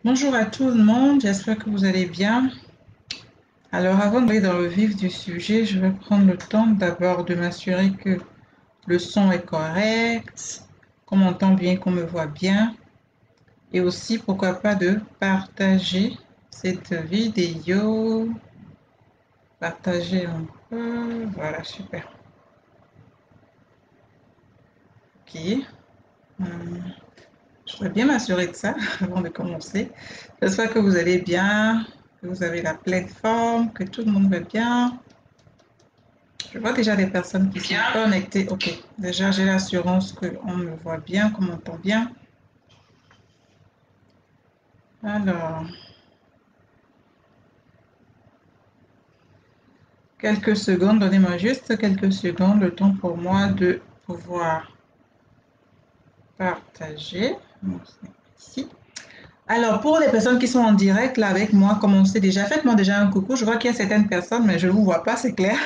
Bonjour à tout le monde, j'espère que vous allez bien. Alors avant d'aller dans le vif du sujet, je vais prendre le temps d'abord de m'assurer que le son est correct, qu'on m'entend bien, qu'on me voit bien, et aussi pourquoi pas de partager cette vidéo, partager un peu, voilà, super. Ok. Hum, je voudrais bien m'assurer de ça avant de commencer. J'espère que vous allez bien, que vous avez la pleine forme, que tout le monde va bien. Je vois déjà des personnes qui sont connectées. Ok, déjà j'ai l'assurance qu'on me voit bien, qu'on m'entend bien. Alors, quelques secondes, donnez-moi juste quelques secondes, le temps pour moi de pouvoir partager. Ici. Alors, pour les personnes qui sont en direct là avec moi, comme on sait déjà, faites-moi déjà un coucou. Je vois qu'il y a certaines personnes, mais je ne vous vois pas, c'est clair.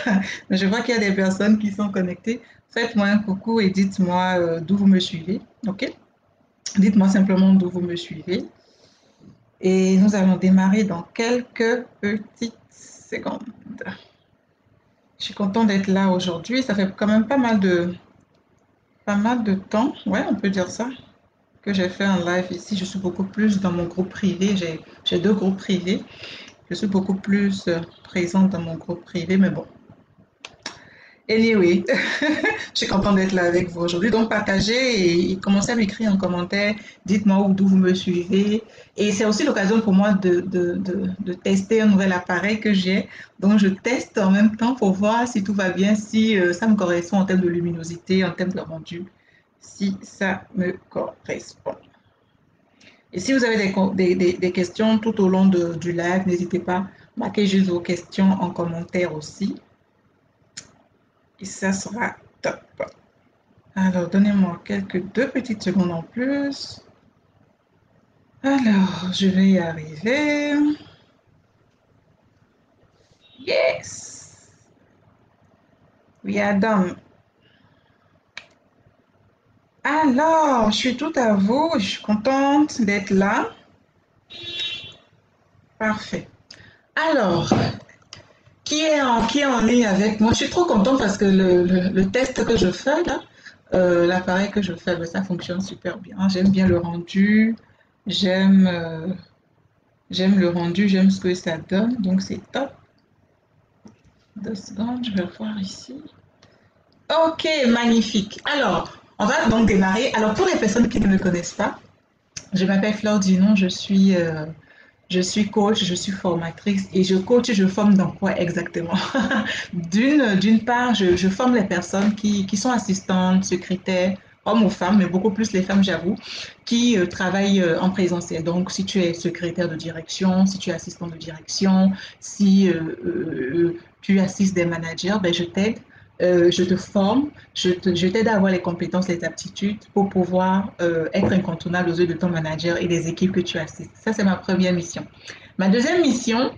Mais je vois qu'il y a des personnes qui sont connectées. Faites-moi un coucou et dites-moi d'où vous me suivez. Ok? Dites-moi simplement d'où vous me suivez. Et nous allons démarrer dans quelques petites secondes. Je suis contente d'être là aujourd'hui. Ça fait quand même pas mal de temps, ouais, on peut dire ça, que j'ai fait un live ici. Je suis beaucoup plus dans mon groupe privé. J'ai deux groupes privés. Je suis beaucoup plus présente dans mon groupe privé, mais bon, anyway, je suis contente d'être là avec vous aujourd'hui. Donc, partagez et commencez à m'écrire en commentaire. Dites-moi d'où vous me suivez. Et c'est aussi l'occasion pour moi de tester un nouvel appareil que j'ai. Donc, je teste en même temps pour voir si tout va bien, si ça me correspond en termes de luminosité, en termes de rendu, si ça me correspond. Et si vous avez des questions tout au long du live, n'hésitez pas, marquez juste vos questions en commentaire aussi. Et ça sera top. Alors, donnez-moi deux petites secondes en plus. Alors, je vais y arriver. Yes! We are done. Alors, je suis tout à vous. Je suis contente d'être là. Parfait. Alors, qui est en ligne avec moi? Je suis trop contente parce que le test que je fais là, l'appareil que je fais, ben, ça fonctionne super bien. J'aime bien le rendu. J'aime j'aime le rendu, j'aime ce que ça donne. Donc, c'est top. 2 secondes, je vais voir ici. Ok, magnifique. Alors, on va donc démarrer. Alors, pour les personnes qui ne me connaissent pas, je m'appelle Fleur Dinon, je suis coach, je suis formatrice et je coach, je forme dans quoi exactement? D'une part, je forme les personnes qui sont assistantes, secrétaires, hommes ou femmes, mais beaucoup plus les femmes, j'avoue, qui travaillent en présentiel. Donc, si tu es secrétaire de direction, si tu es assistant de direction, si tu assistes des managers, ben, je t'aide. Je te forme, je t'aide à avoir les compétences, les aptitudes pour pouvoir être incontournable aux yeux de ton manager et des équipes que tu assistes. Ça, c'est ma première mission. Ma deuxième mission,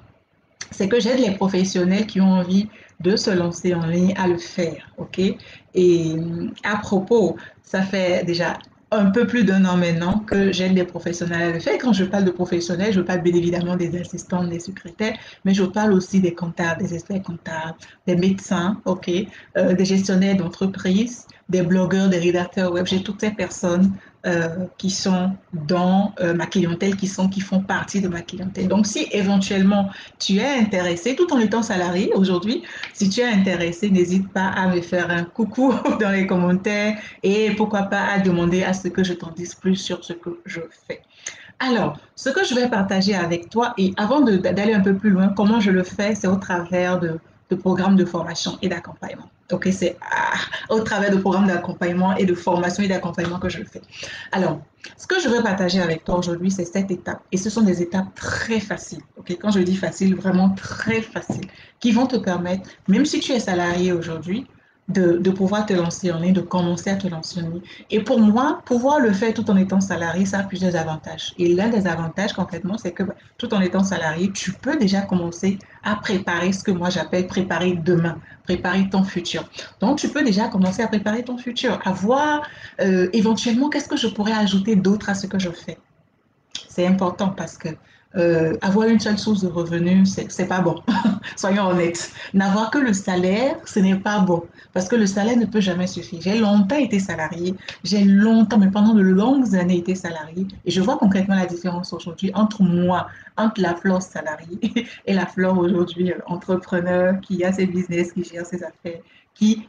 c'est que j'aide les professionnels qui ont envie de se lancer en ligne à le faire, ok? Et à propos, ça fait déjà un peu plus d'1 an maintenant que j'aide les professionnels à le faire. Et quand je parle de professionnels, je parle bien évidemment des assistants, des secrétaires, mais je parle aussi des comptables, des experts comptables, des médecins, ok? Des gestionnaires d'entreprise, des blogueurs, des rédacteurs web. J'ai toutes ces personnes qui sont dans ma clientèle, qui font partie de ma clientèle. Donc, si éventuellement tu es intéressé, tout en étant salarié aujourd'hui, si tu es intéressé, n'hésite pas à me faire un coucou dans les commentaires et pourquoi pas à demander à ce que je t'en dise plus sur ce que je fais. Alors, ce que je vais partager avec toi, et avant d'aller un peu plus loin, comment je le fais, c'est au travers de programmes de formation et d'accompagnement. Ok, c'est au travers de programmes d'accompagnement et de formation et d'accompagnement que je le fais. Alors, ce que je vais partager avec toi aujourd'hui, c'est cette étape. Et ce sont des étapes très faciles. Ok, quand je dis facile, vraiment très faciles, qui vont te permettre, même si tu es salarié aujourd'hui, de pouvoir te lancer en ligne, de commencer à te lancer en ligne. Et pour moi, pouvoir le faire tout en étant salarié, ça a plusieurs avantages. Et l'un des avantages, concrètement, c'est que tout en étant salarié, tu peux déjà commencer à préparer ce que moi j'appelle préparer demain, préparer ton futur. Donc, tu peux déjà commencer à préparer ton futur, à voir éventuellement qu'est-ce que je pourrais ajouter d'autre à ce que je fais. c'est important parce que avoir une seule source de revenus, c'est pas bon. Soyons honnêtes. N'avoir que le salaire, ce n'est pas bon parce que le salaire ne peut jamais suffire. J'ai longtemps été salarié, j'ai longtemps, mais pendant de longues années, été salarié et je vois concrètement la différence aujourd'hui entre moi, entre la Flore salariée et la Flore aujourd'hui entrepreneur qui a ses business, qui gère ses affaires,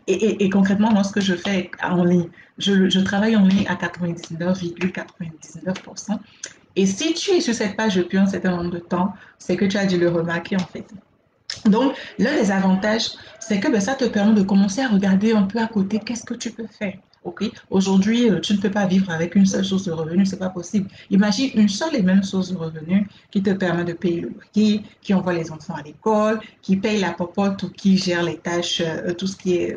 et concrètement, moi, ce que je fais en ligne, je travaille en ligne à 99,99%. Et si tu es sur cette page depuis un certain nombre de temps, c'est que tu as dû le remarquer en fait. Donc, l'un des avantages, c'est que ben, ça te permet de commencer à regarder un peu à côté qu'est-ce que tu peux faire. Ok, aujourd'hui, tu ne peux pas vivre avec une seule source de revenus, c'est pas possible. Imagine une seule et même source de revenus qui te permet de payer le loyer, qui envoie les enfants à l'école, qui paye la popote ou qui gère les tâches, tout ce qui est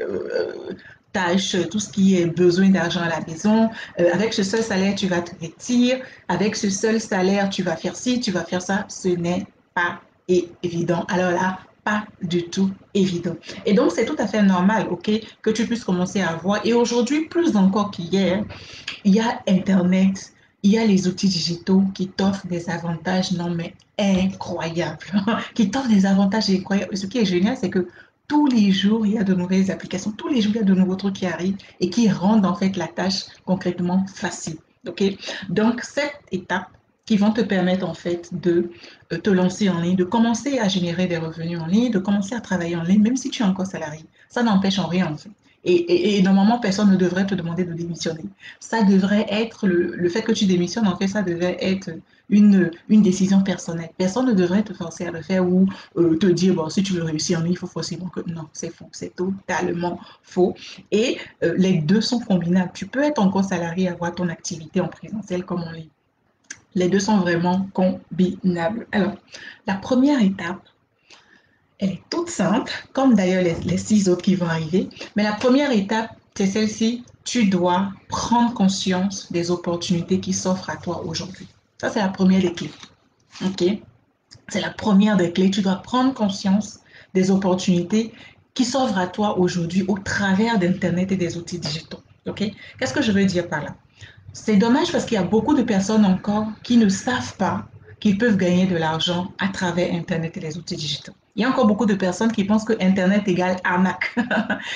tâches, tout ce qui est besoin d'argent à la maison. Avec ce seul salaire, tu vas te vêtir. Avec ce seul salaire, tu vas faire ci, tu vas faire ça. Ce n'est pas évident. Alors là, pas du tout évident. Et donc, c'est tout à fait normal, OK, que tu puisses commencer à voir. Et aujourd'hui, plus encore qu'hier, il y a Internet, il y a les outils digitaux qui t'offrent des avantages, non mais incroyables, qui t'offrent des avantages incroyables. Ce qui est génial, c'est que tous les jours, il y a de nouvelles applications, tous les jours, il y a de nouveaux trucs qui arrivent et qui rendent en fait la tâche concrètement facile. OK? Donc, cette étape qui vont te permettre en fait de te lancer en ligne, de commencer à générer des revenus en ligne, de commencer à travailler en ligne, même si tu es encore salarié. Ça n'empêche en rien en fait. Et normalement, personne ne devrait te demander de démissionner. Ça devrait être, le fait que tu démissionnes, en fait, ça devrait être une décision personnelle. Personne ne devrait te forcer à le faire ou te dire, bon, si tu veux réussir en ligne, il faut forcément que... Non, c'est faux, c'est totalement faux. Et les deux sont combinables. Tu peux être encore salarié et avoir ton activité en présentiel comme en ligne. Les deux sont vraiment combinables. Alors, la première étape, elle est toute simple, comme d'ailleurs les six autres qui vont arriver. Mais la première étape, c'est celle-ci. Tu dois prendre conscience des opportunités qui s'offrent à toi aujourd'hui. Ça, c'est la première des clés. OK? C'est la première des clés. Tu dois prendre conscience des opportunités qui s'offrent à toi aujourd'hui au travers d'Internet et des outils digitaux. OK? Qu'est-ce que je veux dire par là? C'est dommage parce qu'il y a beaucoup de personnes encore qui ne savent pas qu'ils peuvent gagner de l'argent à travers Internet et les outils digitaux. Il y a encore beaucoup de personnes qui pensent que Internet égale arnaque,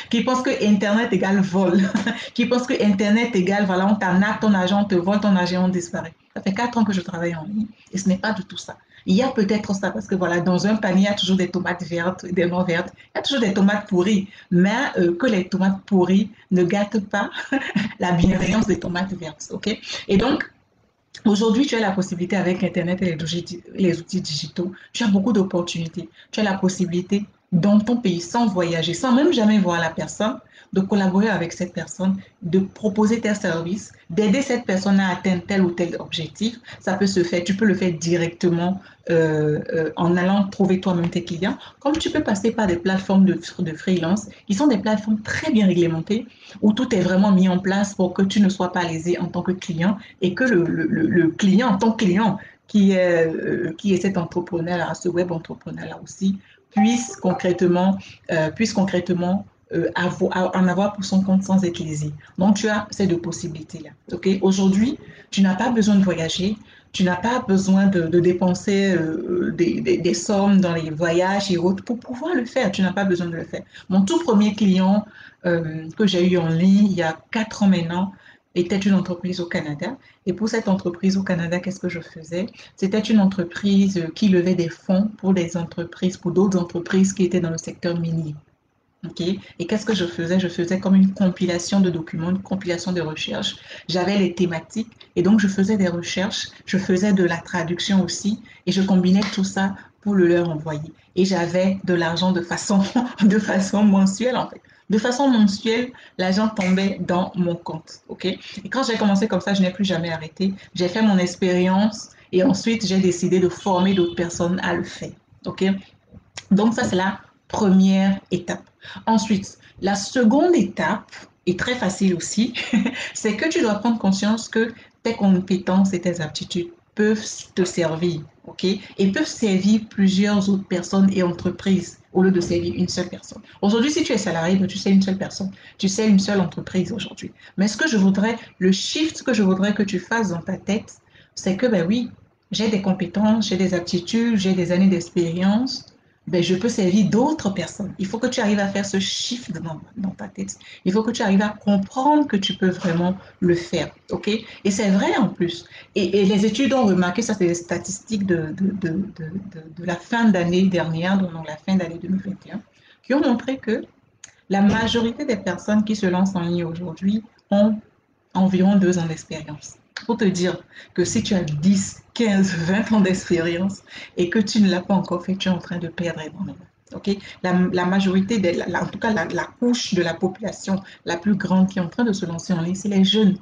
qui pensent que Internet égale vol, qui pensent que Internet égale, voilà, on t'arnaque ton argent, on te vole ton argent, on disparaît. Ça fait 4 ans que je travaille en ligne et ce n'est pas du tout ça. Il y a peut-être ça parce que voilà, dans un panier, il y a toujours des tomates vertes, des non vertes, il y a toujours des tomates pourries, mais que les tomates pourries ne gâtent pas la bienveillance des tomates vertes. OK? Et donc, aujourd'hui, tu as la possibilité avec Internet et les outils digitaux, tu as beaucoup d'opportunités. Tu as la possibilité dans ton pays, sans voyager, sans même jamais voir la personne, de collaborer avec cette personne, de proposer tes services, d'aider cette personne à atteindre tel ou tel objectif. Ça peut se faire, tu peux le faire directement en allant trouver toi-même tes clients, comme tu peux passer par des plateformes de freelance, qui sont des plateformes très bien réglementées, où tout est vraiment mis en place pour que tu ne sois pas lésé en tant que client et que le client, ton client, qui est cet entrepreneur-là, ce web entrepreneur-là aussi, puisse concrètement en avoir pour son compte sans être lésé. Donc, tu as ces deux possibilités-là. Okay? Aujourd'hui, tu n'as pas besoin de voyager, tu n'as pas besoin de dépenser des sommes dans les voyages et autres pour pouvoir le faire. Tu n'as pas besoin de le faire. Mon tout premier client que j'ai eu en ligne il y a 4 ans maintenant était une entreprise au Canada. Et pour cette entreprise au Canada, qu'est-ce que je faisais? C'était une entreprise qui levait des fonds pour des entreprises, pour d'autres entreprises qui étaient dans le secteur minier. Okay. Et qu'est-ce que je faisais? Je faisais comme une compilation de documents, une compilation de recherches. J'avais les thématiques et donc je faisais des recherches, je faisais de la traduction aussi et je combinais tout ça pour le leur envoyer. Et j'avais de l'argent de façon mensuelle en fait. De façon mensuelle, l'argent tombait dans mon compte. Okay? Et quand j'ai commencé comme ça, je n'ai plus jamais arrêté. J'ai fait mon expérience et ensuite j'ai décidé de former d'autres personnes à le faire. Okay? Donc ça, c'est la première étape. Ensuite, la seconde étape est très facile aussi, c'est que tu dois prendre conscience que tes compétences et tes aptitudes peuvent te servir, ok? Et peuvent servir plusieurs autres personnes et entreprises au lieu de servir une seule personne. Aujourd'hui, si tu es salarié, tu sais une seule personne, tu sais une seule entreprise aujourd'hui. Mais le shift que je voudrais que tu fasses dans ta tête, c'est que, ben oui, j'ai des compétences, j'ai des aptitudes, j'ai des années d'expérience, ben, je peux servir d'autres personnes. Il faut que tu arrives à faire ce shift dans ta tête. Il faut que tu arrives à comprendre que tu peux vraiment le faire. OK? Et c'est vrai en plus. Et les études ont remarqué, ça c'est les statistiques de la fin d'année dernière, donc la fin d'année 2021, qui ont montré que la majorité des personnes qui se lancent en ligne aujourd'hui ont environ 2 ans d'expérience. Pour te dire que si tu as 10, 15, 20 ans d'expérience et que tu ne l'as pas encore fait, tu es en train de perdre énormément. Okay? La majorité, en tout cas la couche de la population la plus grande qui est en train de se lancer en ligne, c'est les jeunes.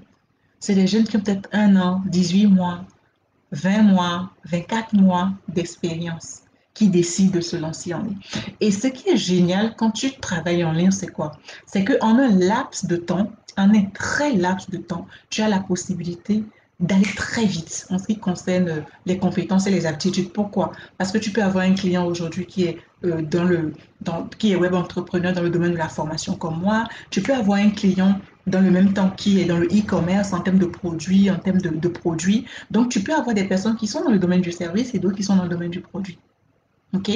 C'est les jeunes qui ont peut-être 1 an, 18 mois, 20 mois, 24 mois d'expérience qui décident de se lancer en ligne. Et ce qui est génial quand tu travailles en ligne, c'est quoi? C'est qu'en un laps de temps, en un très laps de temps, tu as la possibilité d'aller très vite en ce qui concerne les compétences et les aptitudes. Pourquoi? Parce que tu peux avoir un client aujourd'hui qui est qui est web entrepreneur dans le domaine de la formation comme moi. Tu peux avoir un client dans le même temps qui est dans le e-commerce en termes de produits, en termes de produits. Donc, tu peux avoir des personnes qui sont dans le domaine du service et d'autres qui sont dans le domaine du produit. OK?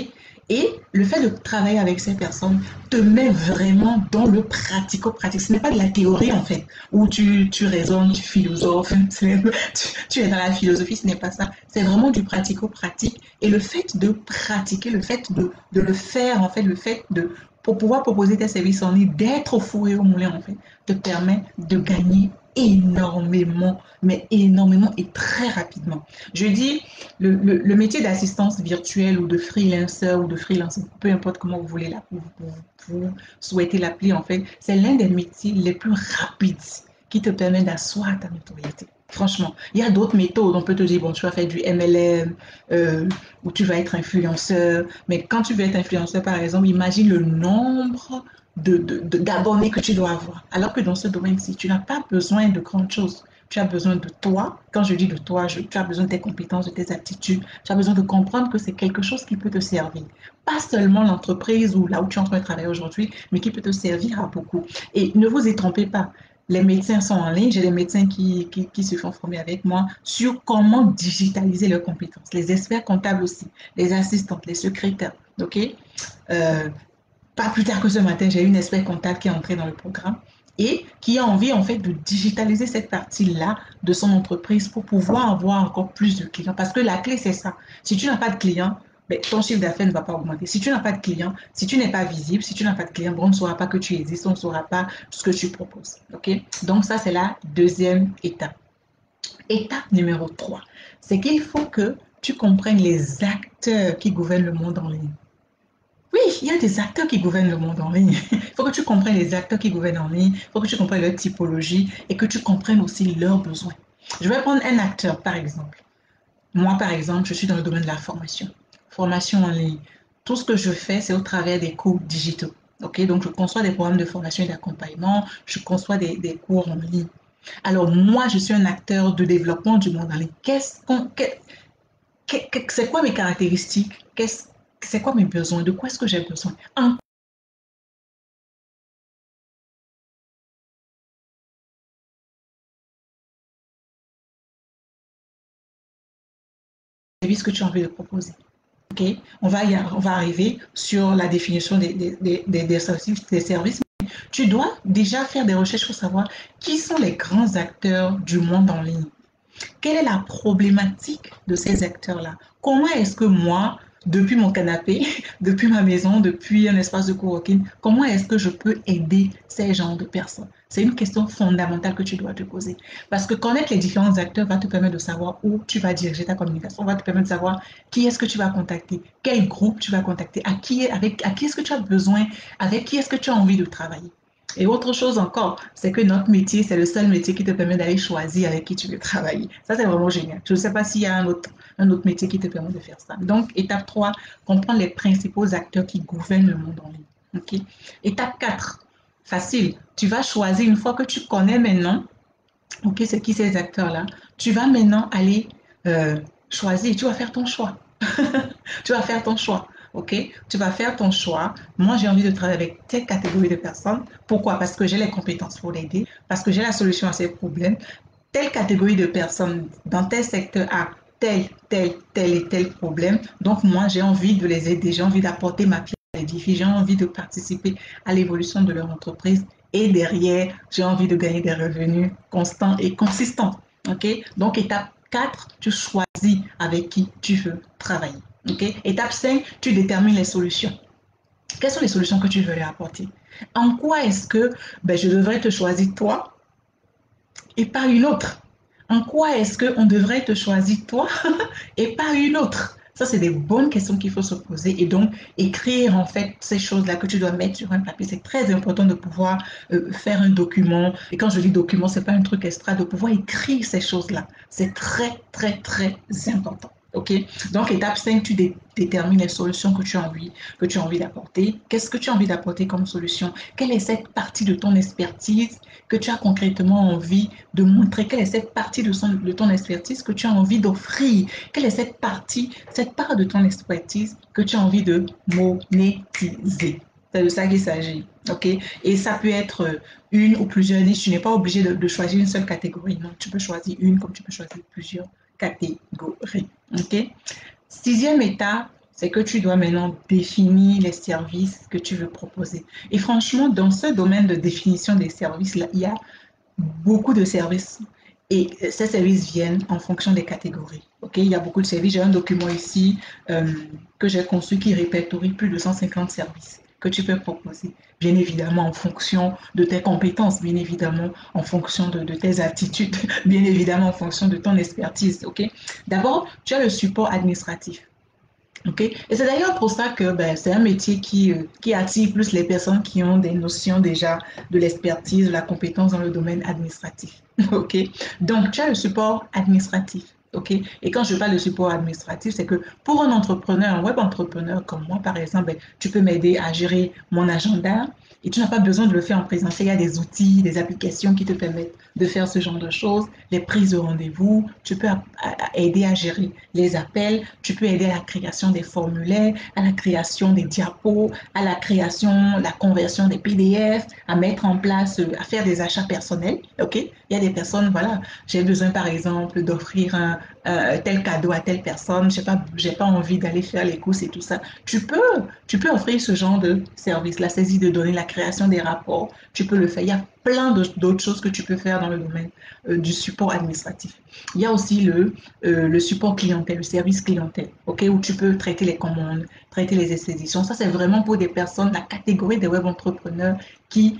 Et le fait de travailler avec ces personnes te met vraiment dans le pratico-pratique. Ce n'est pas de la théorie, en fait, où tu raisonnes, tu philosophes, tu es dans la philosophie, ce n'est pas ça. C'est vraiment du pratico-pratique. Et le fait de pratiquer, le fait de le faire, en fait, le fait de, pour pouvoir proposer tes services en ligne, d'être au four et au moulin, en fait, te permet de gagner énormément, mais énormément et très rapidement. Je dis, le métier d'assistance virtuelle ou de freelancer ou de freelancer, peu importe comment vous voulez vous souhaitez l'appeler en fait, c'est l'un des métiers les plus rapides qui te permet d'asseoir ta notoriété. Franchement, il y a d'autres méthodes. On peut te dire, bon, tu vas faire du MLM ou tu vas être influenceur. Mais quand tu veux être influenceur, par exemple, imagine le nombre d'abonnés que tu dois avoir. Alors que dans ce domaine-ci, tu n'as pas besoin de grandes choses. Tu as besoin de toi. Quand je dis de toi, tu as besoin de tes compétences, de tes aptitudes. Tu as besoin de comprendre que c'est quelque chose qui peut te servir. Pas seulement l'entreprise ou là où tu es en train de travailler aujourd'hui, mais qui peut te servir à beaucoup. Et ne vous y trompez pas. Les médecins sont en ligne. J'ai des médecins qui se font former avec moi sur comment digitaliser leurs compétences. Les experts comptables aussi, les assistantes, les secrétaires. OK? Euh, Pas plus tard que ce matin, j'ai une expert comptable qui est entrée dans le programme et qui a envie en fait de digitaliser cette partie-là de son entreprise pour pouvoir avoir encore plus de clients. Parce que la clé, c'est ça. Si tu n'as pas de clients, ben, ton chiffre d'affaires ne va pas augmenter. Si tu n'as pas de clients, si tu n'es pas visible, si tu n'as pas de clients, on ne saura pas que tu existes, on ne saura pas ce que tu proposes. OK? Donc ça, c'est la deuxième étape. Étape numéro 3, c'est qu'il faut que tu comprennes les acteurs qui gouvernent le monde en ligne. Oui, il y a des acteurs qui gouvernent le monde en ligne. Il faut que tu comprennes les acteurs qui gouvernent en ligne, il faut que tu comprennes leur typologie et que tu comprennes aussi leurs besoins. Je vais prendre un acteur, par exemple. Moi, par exemple, je suis dans le domaine de la formation. Formation en ligne. Tout ce que je fais, c'est au travers des cours digitaux. Okay? Donc, je conçois des programmes de formation et d'accompagnement, je conçois des cours en ligne. Alors, moi, je suis un acteur de développement du monde en ligne. C'est quoi mes caractéristiques? C'est quoi mes besoins? De quoi est-ce que j'ai besoin? Un service que tu as envie de proposer. Okay? On va arriver sur la définition des services. Tu dois déjà faire des recherches pour savoir qui sont les grands acteurs du monde en ligne. Quelle est la problématique de ces acteurs-là? Comment est-ce que moi, depuis mon canapé, depuis ma maison, depuis un espace de coworking, comment est-ce que je peux aider ces gens de personnes? C'est une question fondamentale que tu dois te poser. Parce que connaître les différents acteurs va te permettre de savoir où tu vas diriger ta communication, va te permettre de savoir qui est-ce que tu vas contacter, quel groupe tu vas contacter, à qui est-ce que tu as besoin, avec qui est-ce que tu as envie de travailler. Et autre chose encore, c'est que notre métier, c'est le seul métier qui te permet d'aller choisir avec qui tu veux travailler. Ça, c'est vraiment génial. Je ne sais pas s'il y a un autre métier qui te permet de faire ça. Donc, étape 3, comprendre les principaux acteurs qui gouvernent le monde en ligne. Okay? Étape 4, facile. Tu vas choisir, une fois que tu connais maintenant, ok, c'est qui ces acteurs-là, tu vas maintenant aller choisir, tu vas faire ton choix. Tu vas faire ton choix. OK? Tu vas faire ton choix. Moi, j'ai envie de travailler avec telle catégorie de personnes. Pourquoi? Parce que j'ai les compétences pour l'aider, parce que j'ai la solution à ses problèmes. Telle catégorie de personnes dans tel secteur A, tel et tel problème. Donc, moi, j'ai envie de les aider, j'ai envie d'apporter ma pierre à l'édifice, j'ai envie de participer à l'évolution de leur entreprise. Et derrière, j'ai envie de gagner des revenus constants et consistants. OK? Donc, étape 4, tu choisis avec qui tu veux travailler. OK? Étape 5, tu détermines les solutions. Quelles sont les solutions que tu veux leur apporter? En quoi est-ce que je devrais te choisir toi et pas une autre? En quoi est-ce qu'on devrait te choisir toi et pas une autre? Ça, c'est des bonnes questions qu'il faut se poser et donc écrire en fait ces choses-là que tu dois mettre sur un papier. C'est très important de pouvoir faire un document. Et quand je dis document, c'est pas un truc extra, de pouvoir écrire ces choses-là. C'est très, très, très important. OK? Donc, étape 5, tu détermines les solutions que tu as envie d'apporter. Qu'est-ce que tu as envie d'apporter comme solution? Quelle est cette partie de ton expertise que tu as concrètement envie de montrer? Quelle est cette partie de ton expertise que tu as envie d'offrir? Quelle est cette partie, cette part de ton expertise que tu as envie de monétiser? C'est de ça qu'il s'agit. OK? Et ça peut être une ou plusieurs niches. Tu n'es pas obligé de choisir une seule catégorie. Non, tu peux choisir une comme tu peux choisir plusieurs catégories. OK? Sixième étape, c'est que tu dois maintenant définir les services que tu veux proposer. Et franchement, dans ce domaine de définition des services, là, il y a beaucoup de services. Et ces services viennent en fonction des catégories. OK? Il y a beaucoup de services. J'ai un document ici que j'ai conçu qui répertorie plus de 150 services que tu peux proposer. Bien évidemment, en fonction de tes compétences, bien évidemment, en fonction de tes aptitudes, bien évidemment, en fonction de ton expertise. OK? D'abord, tu as le support administratif. Okay. Et c'est d'ailleurs pour ça que c'est un métier qui attire plus les personnes qui ont des notions déjà de l'expertise, de la compétence dans le domaine administratif. OK. Donc, tu as le support administratif. OK. Et quand je parle de support administratif, c'est que pour un entrepreneur, un web entrepreneur comme moi, par exemple, tu peux m'aider à gérer mon agenda et tu n'as pas besoin de le faire en présentiel. Il y a des outils, des applications qui te permettent de faire ce genre de choses, les prises de rendez-vous. Tu peux aider à gérer les appels, tu peux aider à la création des formulaires, à la création des diapos, à la création, la conversion des PDF, à mettre en place, à faire des achats personnels. OK? Il y a des personnes, voilà, j'ai besoin par exemple d'offrir un tel cadeau à telle personne, j'ai pas envie d'aller faire les courses et tout ça. Tu peux offrir ce genre de service, la saisie de données, la création des rapports, tu peux le faire. Il y a plein d'autres choses que tu peux faire dans le domaine du support administratif. Il y a aussi le support clientèle, le service clientèle, OK, où tu peux traiter les commandes, traiter les expéditions. Ça, c'est vraiment pour des personnes, la catégorie des web entrepreneurs qui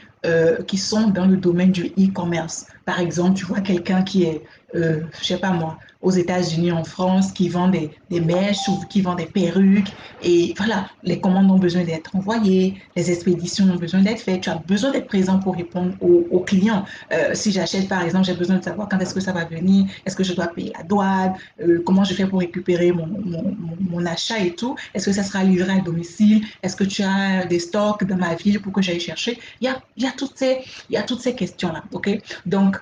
sont dans le domaine du e-commerce. Par exemple, tu vois quelqu'un qui est, je sais pas moi, aux États-Unis, en France, qui vend des mèches ou qui vend des perruques. Et voilà, les commandes ont besoin d'être envoyées, les expéditions ont besoin d'être faites. Tu as besoin d'être présent pour répondre aux clients. Si j'achète, par exemple, j'ai besoin de savoir quand est-ce que ça va venir, est-ce que je dois payer la douane, comment je fais pour récupérer mon achat et tout. Est-ce que ça sera livré à domicile? Est-ce que tu as des stocks dans ma ville pour que j'aille chercher? Il y a toutes ces questions-là. OK? Donc,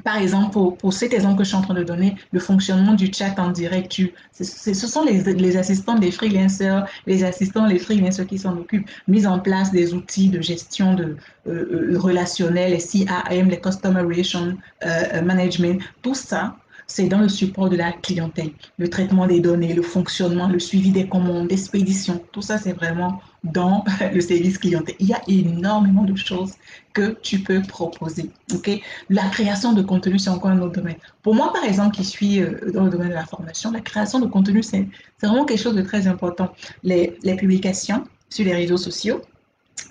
par exemple, pour cet exemple que je suis en train de donner, le fonctionnement du chat en direct, ce sont les assistants des freelancers, les freelancers qui s'en occupent, mise en place des outils de gestion relationnelle, les CRM, les Customer Relation Management, tout ça, c'est dans le support de la clientèle, le traitement des données, le fonctionnement, le suivi des commandes, d'expédition, tout ça, c'est vraiment dans le service clientèle. Il y a énormément de choses que tu peux proposer. Okay? La création de contenu, c'est encore un autre domaine. Pour moi, par exemple, qui suis dans le domaine de la formation, la création de contenu, c'est vraiment quelque chose de très important. Les publications sur les réseaux sociaux,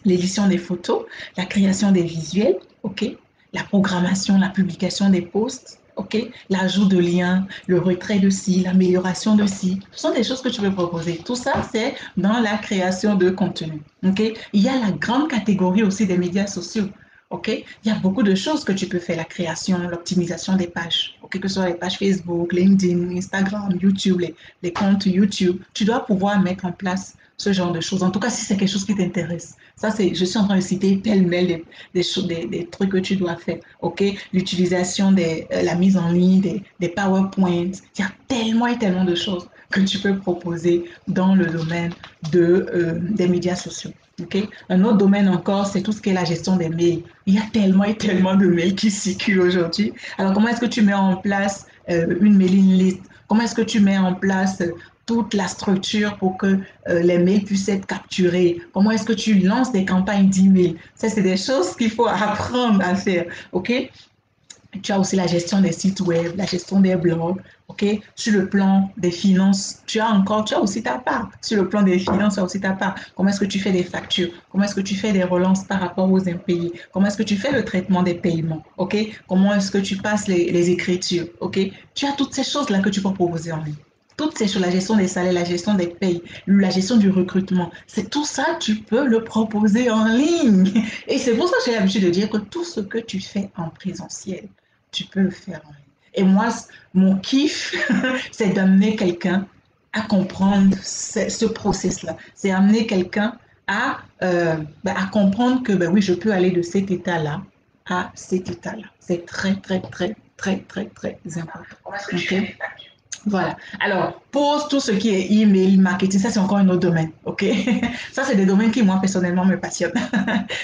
l'édition des photos, la création des visuels, ok, la programmation, la publication des posts, ok, l'ajout de liens, le retrait de ci, l'amélioration de ci, ce sont des choses que tu peux proposer. Tout ça, c'est dans la création de contenu, ok. Il y a la grande catégorie aussi des médias sociaux. OK? Il y a beaucoup de choses que tu peux faire, la création, l'optimisation des pages, OK? Que ce soit les pages Facebook, LinkedIn, Instagram, YouTube, les comptes YouTube. Tu dois pouvoir mettre en place ce genre de choses. En tout cas, si c'est quelque chose qui t'intéresse. Ça, je suis en train de citer pêle-mêle des trucs que tu dois faire. OK? L'utilisation la mise en ligne des PowerPoints. Il y a tellement et tellement de choses que tu peux proposer dans le domaine des médias sociaux. Okay? Un autre domaine encore, c'est tout ce qui est la gestion des mails. Il y a tellement et tellement de mails qui circulent aujourd'hui. Alors, comment est-ce que tu mets en place une mailing list? Comment est-ce que tu mets en place toute la structure pour que les mails puissent être capturés? Comment est-ce que tu lances des campagnes d'email? Ça, c'est des choses qu'il faut apprendre à faire, OK? Tu as aussi la gestion des sites web, la gestion des blogs, ok? Sur le plan des finances, tu as aussi ta part. Sur le plan des finances, tu as aussi ta part. Comment est-ce que tu fais des factures? Comment est-ce que tu fais des relances par rapport aux impayés? Comment est-ce que tu fais le traitement des paiements, ok? Comment est-ce que tu passes les écritures, ok? Tu as toutes ces choses-là que tu peux proposer en ligne. Toutes ces choses, la gestion des salaires, la gestion des payes, la gestion du recrutement, c'est tout ça, tu peux le proposer en ligne. Et c'est pour ça que j'ai l'habitude de dire que tout ce que tu fais en présentiel, tu peux le faire en ligne. Et moi, mon kiff, c'est d'amener quelqu'un à comprendre ce process-là. C'est amener quelqu'un à comprendre que, ben oui, je peux aller de cet état-là à cet état-là. C'est très, très, très, très, très, très important. Okay? Voilà. Alors, pour tout ce qui est email, marketing, ça c'est encore un autre domaine, ok? Ça c'est des domaines qui moi personnellement me passionnent.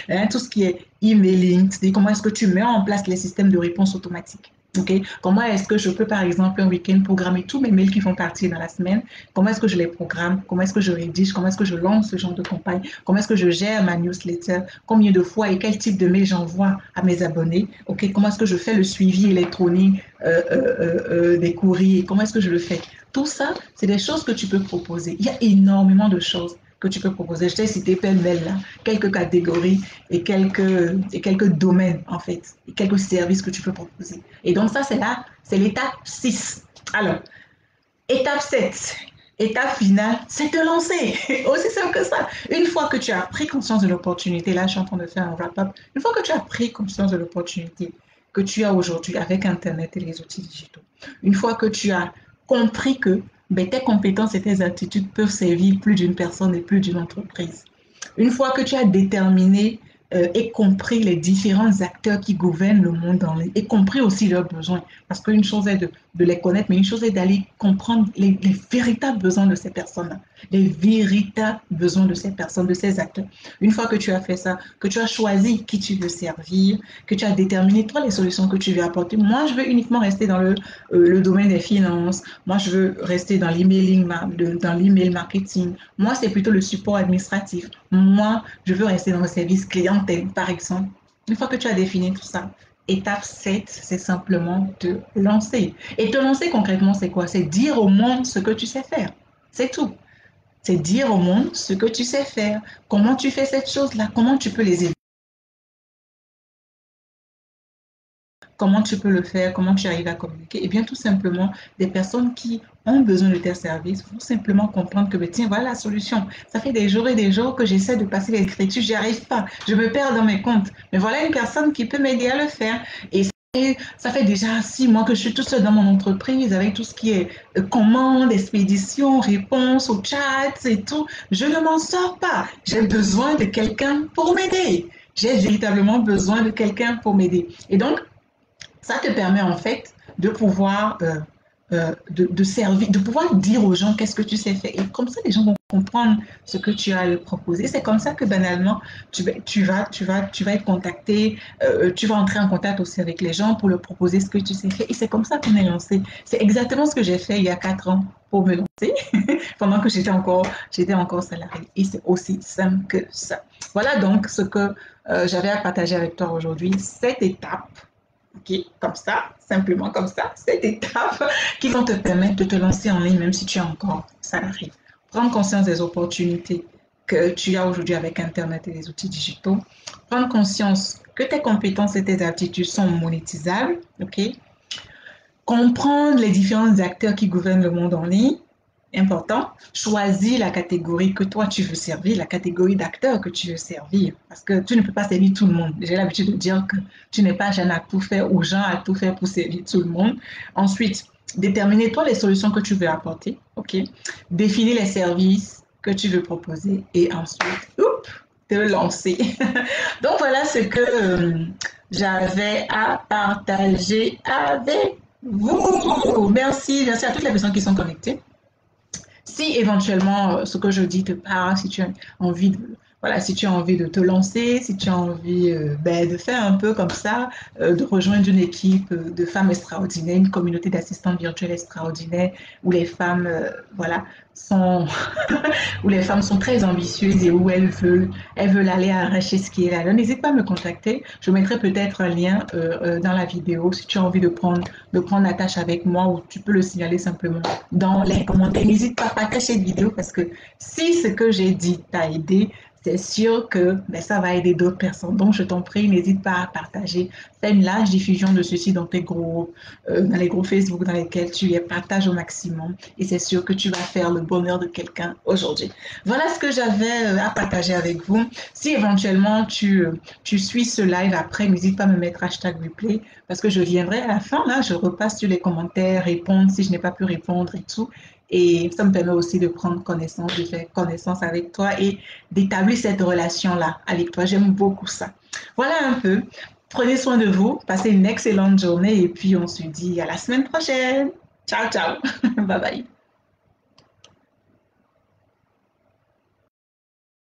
Hein, tout ce qui est emailing, c'est comment est-ce que tu mets en place les systèmes de réponse automatique, ok? Comment est-ce que je peux par exemple un week-end programmer tous mes mails qui font partie dans la semaine? Comment est-ce que je les programme? Comment est-ce que je rédige? Comment est-ce que je lance ce genre de campagne? Comment est-ce que je gère ma newsletter? Combien de fois et quel type de mail j'envoie à mes abonnés? Ok? Comment est-ce que je fais le suivi électronique des courriers? Comment est-ce que je le fais? Tout ça, c'est des choses que tu peux proposer. Il y a énormément de choses que tu peux proposer. Je t'ai cité pêle-mêle là, quelques catégories et quelques domaines en fait, et quelques services que tu peux proposer. Et donc ça, c'est l'étape 6. Alors, étape 7, étape finale, c'est te lancer. Aussi simple que ça. Une fois que tu as pris conscience de l'opportunité, là je suis en train de faire un wrap-up, une fois que tu as pris conscience de l'opportunité que tu as aujourd'hui avec Internet et les outils digitaux, une fois que tu as compris que ben, tes compétences et tes aptitudes peuvent servir plus d'une personne et plus d'une entreprise, une fois que tu as déterminé et compris les différents acteurs qui gouvernent le monde en ligne, et compris aussi leurs besoins, parce qu'une chose est de les connaître, mais une chose est d'aller comprendre les véritables besoins de ces personnes-là, les véritables besoins de ces personnes, de ces acteurs. Une fois que tu as fait ça, que tu as choisi qui tu veux servir, que tu as déterminé toi les solutions que tu veux apporter, moi je veux uniquement rester dans le domaine des finances, moi je veux rester dans l'emailing, dans l'email marketing, moi c'est plutôt le support administratif, moi je veux rester dans le service clientèle par exemple. Une fois que tu as défini tout ça, étape 7, c'est simplement te lancer. Et te lancer concrètement, c'est quoi? C'est dire au monde ce que tu sais faire. C'est tout. C'est dire au monde ce que tu sais faire. Comment tu fais cette chose-là? Comment tu peux les aider? Comment tu peux le faire? Comment tu arrives à communiquer? Eh bien, tout simplement, des personnes qui ont besoin de tes services vont simplement comprendre que, ben, tiens, voilà la solution. Ça fait des jours et des jours que j'essaie de passer l'écriture, j'y arrive pas. Je me perds dans mes comptes. Mais voilà une personne qui peut m'aider à le faire. Et ça fait déjà 6 mois que je suis toute seule dans mon entreprise avec tout ce qui est commandes, expéditions, réponses aux chats et tout. Je ne m'en sors pas. J'ai besoin de quelqu'un pour m'aider. J'ai véritablement besoin de quelqu'un pour m'aider. Et donc, ça te permet en fait de pouvoir de servir, de pouvoir dire aux gens qu'est-ce que tu sais faire. Et comme ça, les gens vont comprendre ce que tu as à leur proposer. C'est comme ça que banalement, tu vas être contacté, tu vas entrer en contact aussi avec les gens pour leur proposer ce que tu sais faire. Et c'est comme ça qu'on est lancé. C'est exactement ce que j'ai fait il y a 4 ans pour me lancer, pendant que j'étais encore salarié. Et c'est aussi simple que ça. Voilà donc ce que j'avais à partager avec toi aujourd'hui. Cette étape, okay, comme ça, simplement comme ça, cette étape qui vont te permettre de te lancer en ligne même si tu es encore salarié. Prendre conscience des opportunités que tu as aujourd'hui avec Internet et les outils digitaux. Prendre conscience que tes compétences et tes aptitudes sont monétisables. Ok. Comprendre les différents acteurs qui gouvernent le monde en ligne. Important, choisis la catégorie que toi tu veux servir, la catégorie d'acteurs que tu veux servir, parce que tu ne peux pas servir tout le monde. J'ai l'habitude de dire que tu n'es pas Jeanne à tout faire ou Jean à tout faire pour servir tout le monde. Ensuite, déterminer toi les solutions que tu veux apporter, ok? Définir les services que tu veux proposer et ensuite, te lancer. Donc voilà ce que j'avais à partager avec vous. Merci à toutes les personnes qui sont connectées. Si éventuellement ce que je dis te parle, si tu as envie voilà, si tu as envie de te lancer, si tu as envie de faire un peu comme ça, de rejoindre une équipe de femmes extraordinaires, une communauté d'assistantes virtuelles extraordinaires, où les femmes, voilà, sont, où les femmes sont très ambitieuses et où elles veulent aller arracher ce qui est là. Alors, n'hésite pas à me contacter. Je mettrai peut-être un lien dans la vidéo si tu as envie de prendre la tâche avec moi ou tu peux le signaler simplement dans les commentaires. N'hésite pas à partager cette vidéo parce que si ce que j'ai dit t'a aidé, c'est sûr que ça va aider d'autres personnes. Donc, je t'en prie, n'hésite pas à partager. Fais une large diffusion de ceci dans tes groupes, dans les groupes Facebook dans lesquels tu es. Partage au maximum. Et c'est sûr que tu vas faire le bonheur de quelqu'un aujourd'hui. Voilà ce que j'avais à partager avec vous. Si éventuellement tu suis ce live après, n'hésite pas à me mettre hashtag replay parce que je viendrai à la fin. Là, je repasse sur les commentaires, répondre si je n'ai pas pu répondre et tout. Et ça me permet aussi de prendre connaissance, de faire connaissance avec toi et d'établir cette relation-là avec toi. J'aime beaucoup ça. Voilà un peu. Prenez soin de vous, passez une excellente journée et puis on se dit à la semaine prochaine. Ciao, ciao. Bye bye.